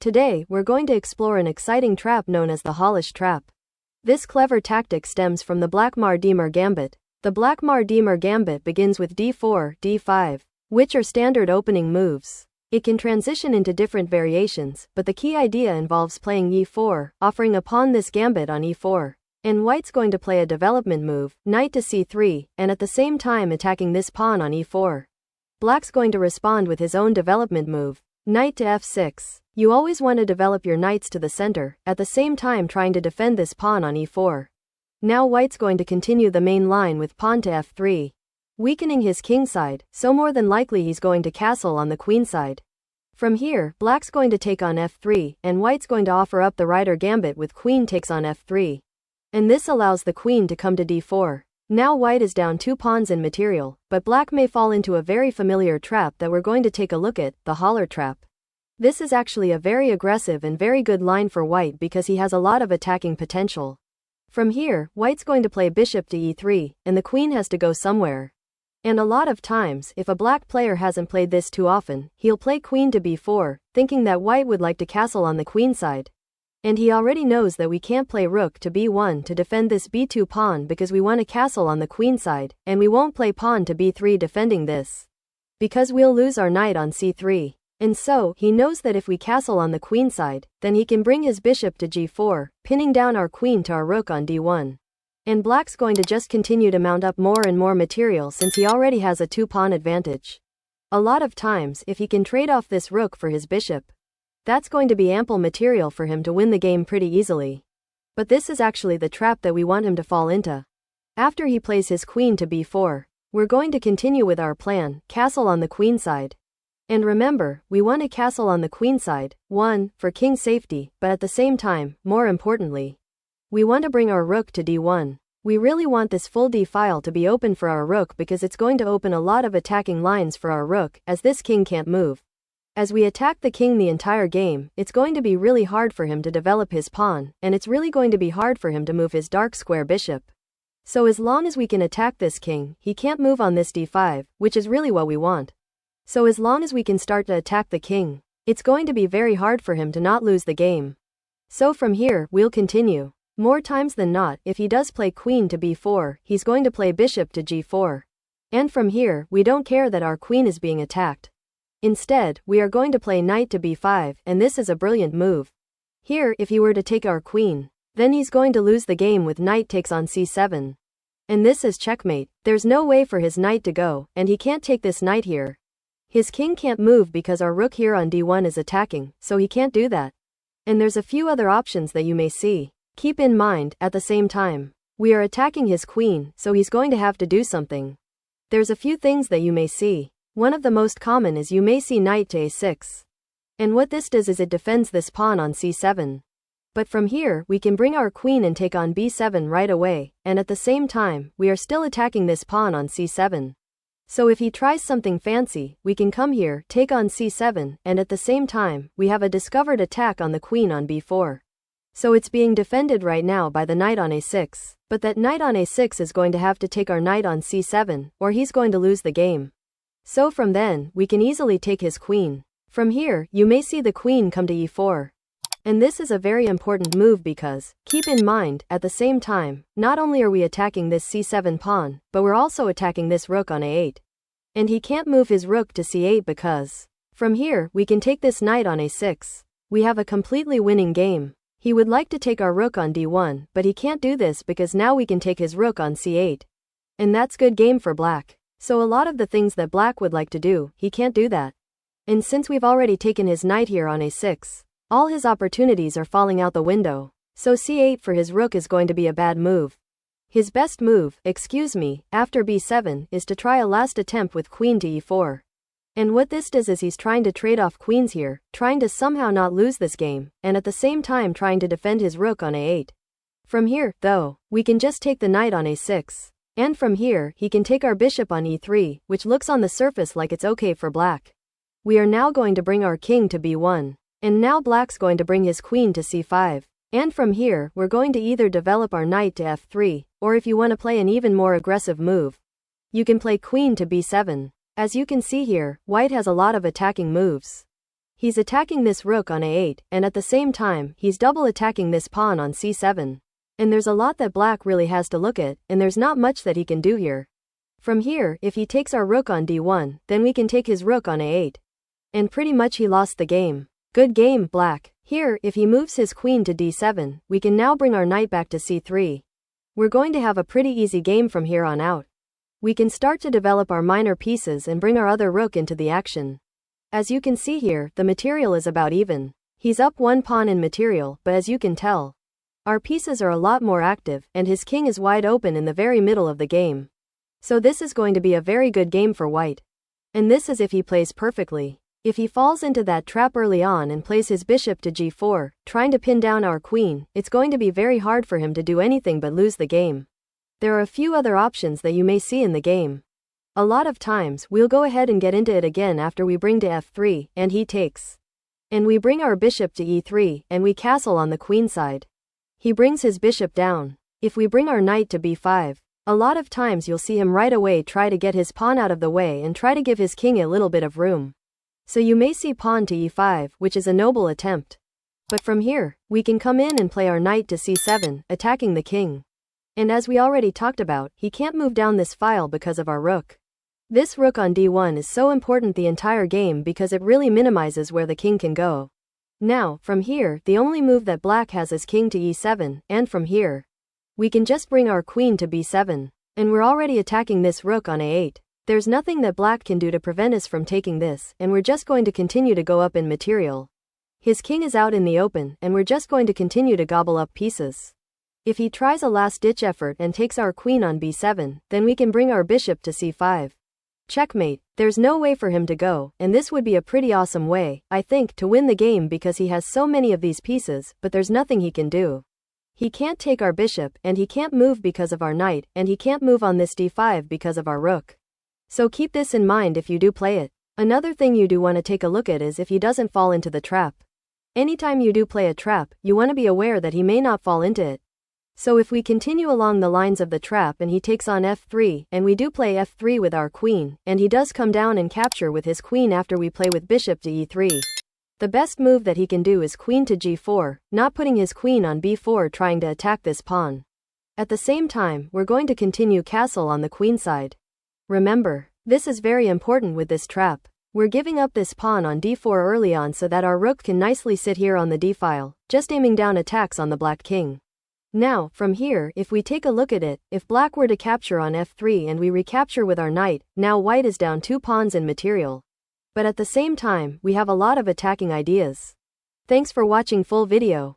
Today, we're going to explore an exciting trap known as the Halosar Trap. This clever tactic stems from the Blackmar-Demer gambit. The Blackmar-Demer gambit begins with d4, d5, which are standard opening moves. It can transition into different variations, but the key idea involves playing e4, offering a pawn this gambit on e4. And white's going to play a development move, knight to c3, and at the same time attacking this pawn on e4. Black's going to respond with his own development move, knight to f6. You always want to develop your knights to the center, at the same time trying to defend this pawn on e4. Now white's going to continue the main line with pawn to f3, weakening his king side, so more than likely he's going to castle on the queen side. From here, black's going to take on f3, and white's going to offer up the rider gambit with queen takes on f3. And this allows the queen to come to d4. Now white is down 2 pawns in material, but black may fall into a very familiar trap that we're going to take a look at, the Halosar Trap. This is actually a very aggressive and very good line for white because he has a lot of attacking potential. From here, white's going to play bishop to e3, and the queen has to go somewhere. And a lot of times, if a black player hasn't played this too often, he'll play queen to b4, thinking that white would like to castle on the queen side. And he already knows that we can't play rook to b1 to defend this b2 pawn because we want to castle on the queen side, and we won't play pawn to b3 defending this, because we'll lose our knight on c3. And so, he knows that if we castle on the queen side, then he can bring his bishop to g4, pinning down our queen to our rook on d1. And black's going to just continue to mount up more and more material since he already has a 2-pawn advantage. A lot of times, if he can trade off this rook for his bishop, that's going to be ample material for him to win the game pretty easily. But this is actually the trap that we want him to fall into. After he plays his queen to b4, we're going to continue with our plan, castle on the queen side. And remember, we want to castle on the queen side, 1, for king safety, but at the same time, more importantly, we want to bring our rook to d1. We really want this full d file to be open for our rook because it's going to open a lot of attacking lines for our rook, as this king can't move. As we attack the king the entire game, it's going to be really hard for him to develop his pawn, and it's really going to be hard for him to move his dark square bishop. So as long as we can attack this king, he can't move on this d5, which is really what we want. So as long as we can start to attack the king, it's going to be very hard for him to not lose the game. So from here, we'll continue. More times than not, if he does play queen to b4, he's going to play bishop to g4. And from here, we don't care that our queen is being attacked. Instead, we are going to play knight to b5, and this is a brilliant move. Here, if he were to take our queen, then he's going to lose the game with knight takes on c7. And this is checkmate. There's no way for his knight to go, and he can't take this knight here. His king can't move because our rook here on d1 is attacking, so he can't do that. And there's a few other options that you may see. Keep in mind, at the same time, we are attacking his queen, so he's going to have to do something. There's a few things that you may see. One of the most common is you may see knight to a6. And what this does is it defends this pawn on c7. But from here, we can bring our queen and take on b7 right away, and at the same time, we are still attacking this pawn on c7. So if he tries something fancy, we can come here, take on c7, and at the same time, we have a discovered attack on the queen on b4. So it's being defended right now by the knight on a6, but that knight on a6 is going to have to take our knight on c7, or he's going to lose the game. So from then, we can easily take his queen. From here, you may see the queen come to e4. And this is a very important move because, keep in mind, at the same time, not only are we attacking this c7 pawn, but we're also attacking this rook on a8. And he can't move his rook to c8 because, from here, we can take this knight on a6. We have a completely winning game. He would like to take our rook on d1, but he can't do this because now we can take his rook on c8. And that's good game for black. So a lot of the things that black would like to do, he can't do that. And since we've already taken his knight here on a6, all his opportunities are falling out the window. So c8 for his rook is going to be a bad move. His best move, after b7, is to try a last attempt with queen to e4. And what this does is he's trying to trade off queens here, trying to somehow not lose this game, and at the same time trying to defend his rook on a8. From here, though, we can just take the knight on a6. And from here, he can take our bishop on e3, which looks on the surface like it's okay for black. We are now going to bring our king to b1. And now black's going to bring his queen to c5. And from here, we're going to either develop our knight to f3, or if you want to play an even more aggressive move, you can play queen to b7. As you can see here, white has a lot of attacking moves. He's attacking this rook on a8, and at the same time, he's double attacking this pawn on c7. And there's a lot that black really has to look at, and there's not much that he can do here. From here, if he takes our rook on d1, then we can take his rook on a8. And pretty much he lost the game. Good game, black. Here, if he moves his queen to d7, we can now bring our knight back to c3. We're going to have a pretty easy game from here on out. We can start to develop our minor pieces and bring our other rook into the action. As you can see here, the material is about even. He's up one pawn in material, but as you can tell, our pieces are a lot more active, and his king is wide open in the very middle of the game. So this is going to be a very good game for white. And this is if he plays perfectly. If he falls into that trap early on and plays his bishop to g4, trying to pin down our queen, it's going to be very hard for him to do anything but lose the game. There are a few other options that you may see in the game. A lot of times, we'll go ahead and get into it again after we bring to f3, and he takes. And we bring our bishop to e3, and we castle on the queen side. He brings his bishop down. If we bring our knight to b5, a lot of times you'll see him right away try to get his pawn out of the way and try to give his king a little bit of room. So you may see pawn to e5, which is a noble attempt. But from here, we can come in and play our knight to c7, attacking the king. And as we already talked about, he can't move down this file because of our rook. This rook on d1 is so important the entire game because it really minimizes where the king can go. Now, from here, the only move that black has is king to e7, and from here, we can just bring our queen to b7. And we're already attacking this rook on a8. There's nothing that black can do to prevent us from taking this, and we're just going to continue to go up in material. His king is out in the open, and we're just going to continue to gobble up pieces. If he tries a last-ditch effort and takes our queen on b7, then we can bring our bishop to c5. Checkmate. There's no way for him to go, and this would be a pretty awesome way, I think, to win the game because he has so many of these pieces, but there's nothing he can do. He can't take our bishop, and he can't move because of our knight, and he can't move on this d5 because of our rook. So keep this in mind if you do play it. Another thing you do want to take a look at is if he doesn't fall into the trap. Anytime you do play a trap, you want to be aware that he may not fall into it. So if we continue along the lines of the trap and he takes on f3, and we do play f3 with our queen, and he does come down and capture with his queen after we play with bishop to e3. The best move that he can do is queen to g4, not putting his queen on b4 trying to attack this pawn. At the same time, we're going to continue castle on the queen side. Remember, this is very important with this trap. We're giving up this pawn on d4 early on so that our rook can nicely sit here on the d-file, just aiming down attacks on the black king. Now, from here, if we take a look at it, if black were to capture on f3 and we recapture with our knight, now white is down 2 pawns in material. But at the same time, we have a lot of attacking ideas. Thanks for watching full video.